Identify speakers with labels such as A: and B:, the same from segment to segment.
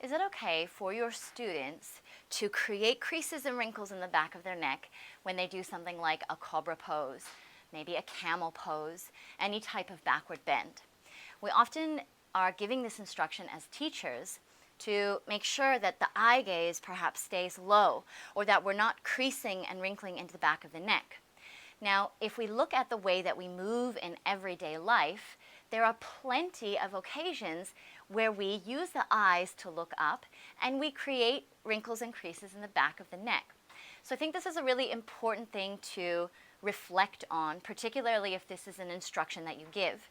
A: Is it okay for your students to create creases and wrinkles in the back of their neck when they do something like a COBRA pose, maybe a camel pose, any type of backward bend? We often are giving this instruction as teachers to make sure that the eye gaze perhaps stays low, or that we're not creasing and wrinkling into the back of the neck. Now, if we look at the way that we move in everyday life, there are plenty of occasions where we use the eyes to look up and we create wrinkles and creases in the back of the neck. So I think this is a really important thing to reflect on, particularly if this is an instruction that you give,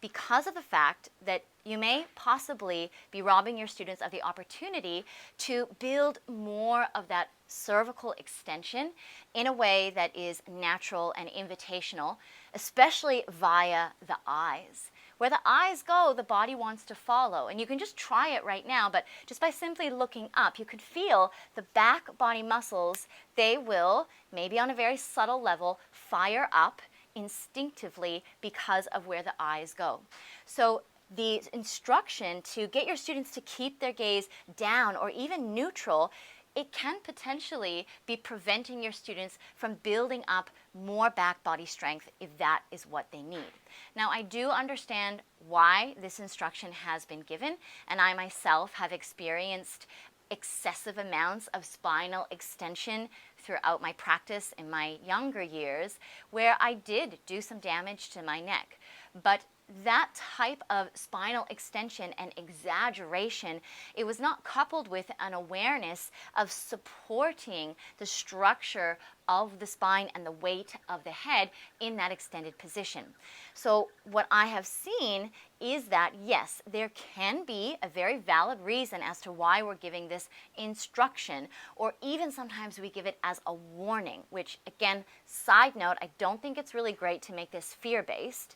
A: because of the fact that you may possibly be robbing your students of the opportunity to build more of that cervical extension in a way that is natural and invitational, especially via the eyes. Where the eyes go, the body wants to follow. And you can just try it right now, but just by simply looking up, you can feel the back body muscles. They will, maybe on a very subtle level, fire up instinctively because of where the eyes go. So the instruction to get your students to keep their gaze down or even neutral, it can potentially be preventing your students from building up more back body strength if that is what they need. Now, I do understand why this instruction has been given, and I myself have experienced excessive amounts of spinal extension throughout my practice in my younger years, where I did do some damage to my neck. But that type of spinal extension and exaggeration, it was not coupled with an awareness of supporting the structure of the spine and the weight of the head in that extended position. So what I have seen is that, yes, there can be a very valid reason as to why we're giving this instruction, or even sometimes we give it as a warning, which, again, side note, I don't think it's really great to make this fear-based.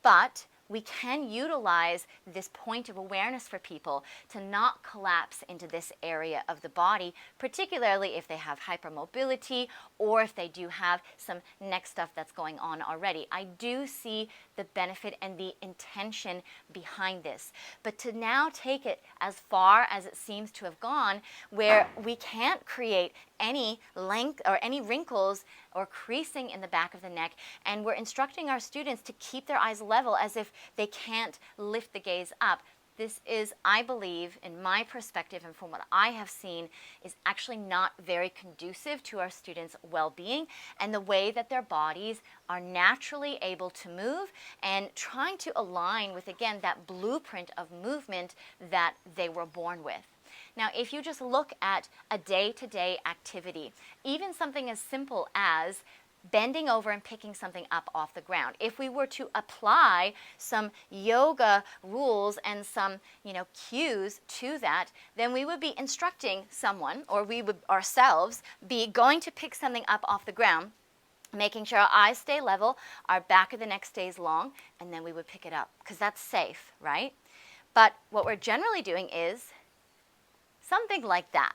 A: But we can utilize this point of awareness for people to not collapse into this area of the body, particularly if they have hypermobility or if they do have some neck stuff that's going on already. I do see the benefit and the intention behind this. But to now take it as far as it seems to have gone, where we can't create any length or any wrinkles or creasing in the back of the neck, and we're instructing our students to keep their eyes level as if they can't lift the gaze up. This is, I believe, in my perspective and from what I have seen, is actually not very conducive to our students' well-being and the way that their bodies are naturally able to move and trying to align with, again, that blueprint of movement that they were born with. Now, if you just look at a day-to-day activity, even something as simple as bending over and picking something up off the ground, if we were to apply some yoga rules and some, cues to that, then we would be instructing someone, or we would ourselves be going to pick something up off the ground, making sure our eyes stay level, our back of the neck stays long, and then we would pick it up, because that's safe, right? But what we're generally doing is something like that.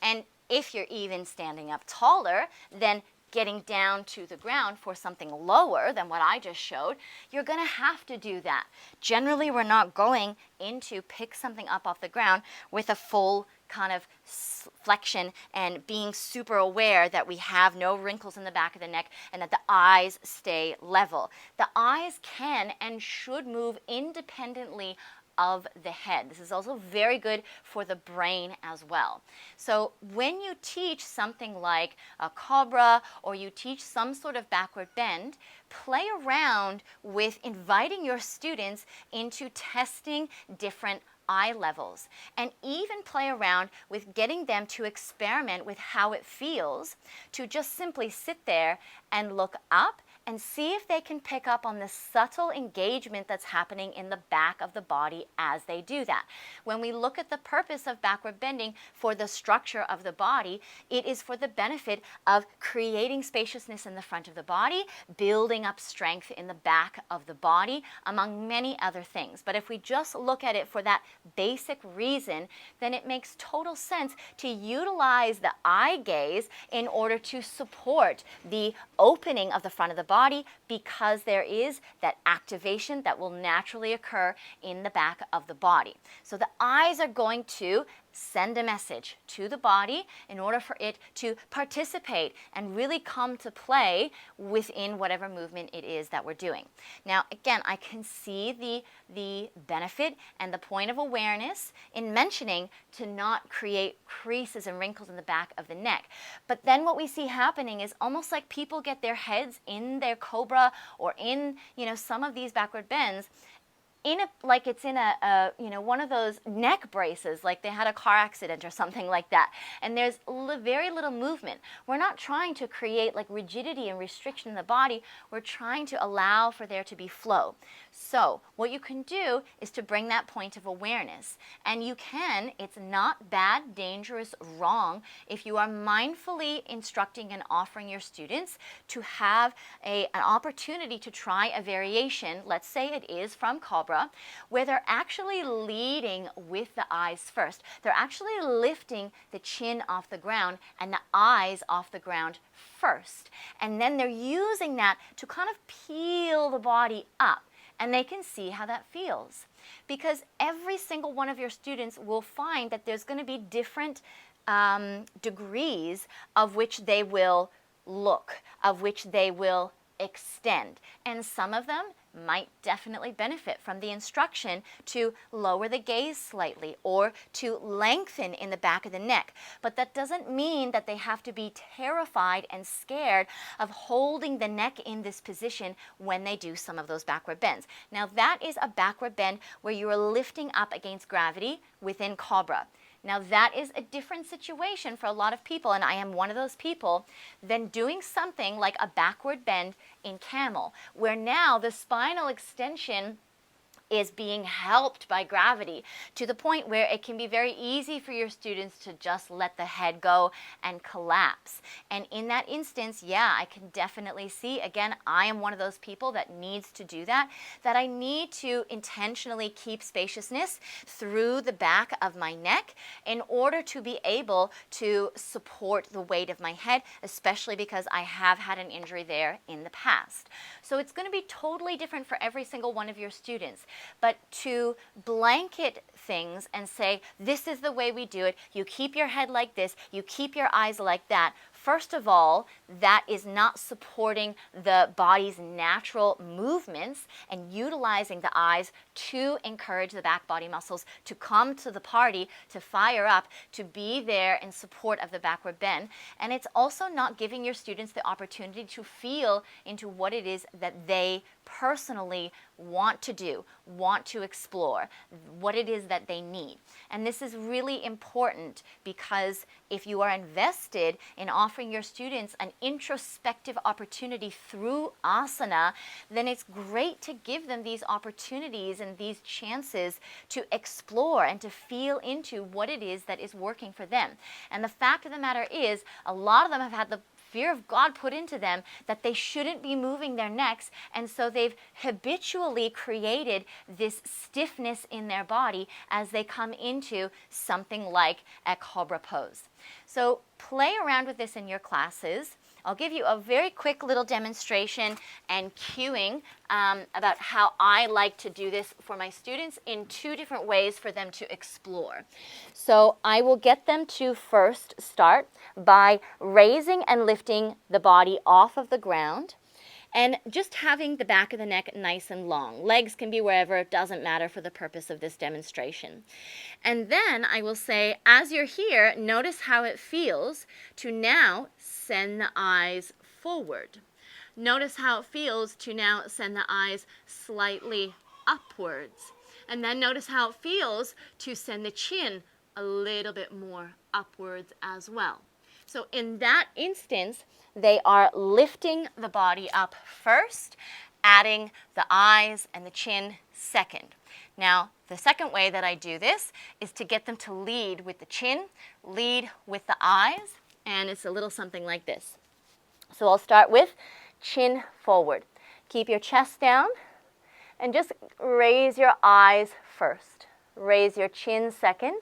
A: And if you're even standing up taller, then getting down to the ground for something lower than what I just showed, you're going to have to do that. Generally, we're not going in to pick something up off the ground with a full kind of flexion and being super aware that we have no wrinkles in the back of the neck and that the eyes stay level. The eyes can and should move independently of the head. This is also very good for the brain as well. So when you teach something like a COBRA or you teach some sort of backward bend, play around with inviting your students into testing different eye levels, and even play around with getting them to experiment with how it feels to just simply sit there and look up and see if they can pick up on the subtle engagement that's happening in the back of the body as they do that. When we look at the purpose of backward bending for the structure of the body, it is for the benefit of creating spaciousness in the front of the body, building up strength in the back of the body, among many other things. But if we just look at it for that basic reason, then it makes total sense to utilize the eye gaze in order to support the opening of the front of the body body because there is that activation that will naturally occur in the back of the body. So the eyes are going to send a message to the body in order for it to participate and really come to play within whatever movement it is that we're doing. Now, again, I can see the benefit and the point of awareness in mentioning to not create creases and wrinkles in the back of the neck. But then what we see happening is almost like people get their heads in their COBRA or in, some of these backward bends, like it's in a one of those neck braces, like they had a car accident or something like that, and there's very little movement. We're not trying to create like rigidity and restriction in the body. We're trying to allow for there to be flow. So what you can do is to bring that point of awareness, and it's not bad, dangerous, wrong if you are mindfully instructing and offering your students to have an opportunity to try a variation. Let's say it is from COBRA, where they're actually leading with the eyes first. They're actually lifting the chin off the ground and the eyes off the ground first. And then they're using that to kind of peel the body up. And they can see how that feels. Because every single one of your students will find that there's going to be different degrees of which they will look, of which they will extend. And some of them might definitely benefit from the instruction to lower the gaze slightly or to lengthen in the back of the neck. But that doesn't mean that they have to be terrified and scared of holding the neck in this position when they do some of those backward bends. Now that is a backward bend where you are lifting up against gravity within COBRA. Now that is a different situation for a lot of people, and I am one of those people, than doing something like a backward bend in camel, where now the spinal extension is being helped by gravity to the point where it can be very easy for your students to just let the head go and collapse. And in that instance, yeah, I can definitely see, again, I am one of those people that needs to do that I need to intentionally keep spaciousness through the back of my neck in order to be able to support the weight of my head, especially because I have had an injury there in the past. So it's going to be totally different for every single one of your students. But to blanket things and say, this is the way we do it, you keep your head like this, you keep your eyes like that, first of all, that is not supporting the body's natural movements and utilizing the eyes to encourage the back body muscles to come to the party, to fire up, to be there in support of the backward bend. And it's also not giving your students the opportunity to feel into what it is that they personally want to do, want to explore, what it is that they need. And this is really important because if you are invested in offering your students an introspective opportunity through asana, then it's great to give them these opportunities and these chances to explore and to feel into what it is that is working for them. And the fact of the matter is, a lot of them have had the fear of God put into them that they shouldn't be moving their necks, and so they've habitually created this stiffness in their body as they come into something like a COBRA pose. So play around with this in your classes. I'll give you a very quick little demonstration and cueing about how I like to do this for my students in two different ways for them to explore. So I will get them to first start by raising and lifting the body off of the ground and just having the back of the neck nice and long. Legs can be wherever, it doesn't matter for the purpose of this demonstration. And then I will say, as you're here, notice how it feels to now send the eyes forward. Notice how it feels to now send the eyes slightly upwards. And then notice how it feels to send the chin a little bit more upwards as well. So in that instance, they are lifting the body up first, adding the eyes and the chin second. Now, the second way that I do this is to get them to lead with the chin, lead with the eyes, and it's a little something like this. So I'll start with chin forward. Keep your chest down and just raise your eyes first. Raise your chin second,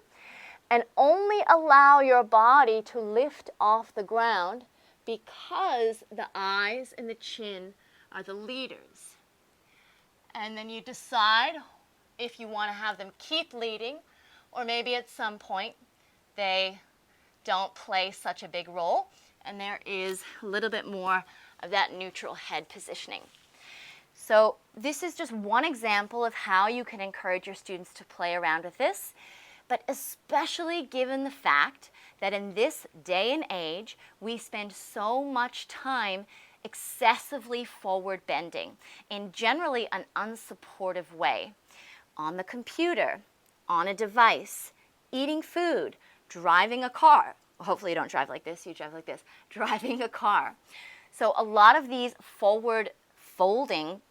A: and only allow your body to lift off the ground because the eyes and the chin are the leaders. And then you decide if you want to have them keep leading, or maybe at some point they don't play such a big role, and there is a little bit more of that neutral head positioning. So this is just one example of how you can encourage your students to play around with this, but especially given the fact that in this day and age, we spend so much time excessively forward bending in generally an unsupportive way. On the computer, on a device, eating food, driving a car. Hopefully you don't drive like this, you drive like this. Driving a car. So a lot of these forward folding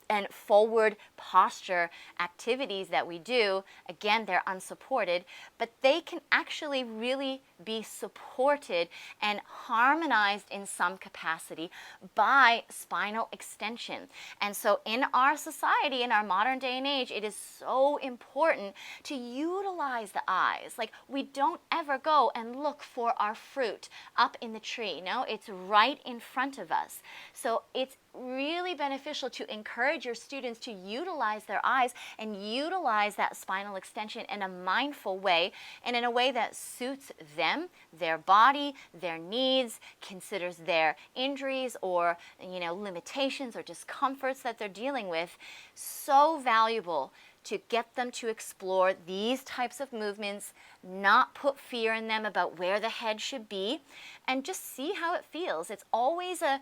A: and forward posture activities that we do, again, they're unsupported, but they can actually really be supported and harmonized in some capacity by spinal extension. And so in our society, in our modern day and age, it is so important to utilize the eyes. Like, we don't ever go and look for our fruit up in the tree. No, it's right in front of us. So it's really beneficial to encourage your students to utilize their eyes and utilize that spinal extension in a mindful way and in a way that suits them, their body, their needs, considers their injuries or, limitations or discomforts that they're dealing with. So valuable to get them to explore these types of movements, not put fear in them about where the head should be, and just see how it feels. It's always a,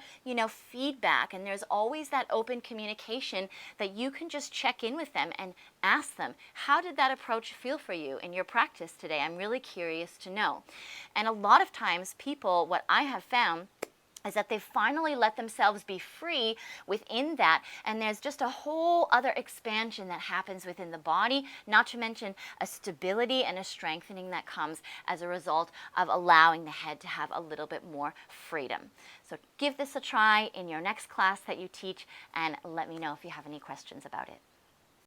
A: feedback, and there's always that open communication that you can just check in with them and ask them, how did that approach feel for you in your practice today? I'm really curious to know. And a lot of times people, what I have found, is that they finally let themselves be free within that, and there's just a whole other expansion that happens within the body, not to mention a stability and a strengthening that comes as a result of allowing the head to have a little bit more freedom. So give this a try in your next class that you teach, and let me know if you have any questions about it.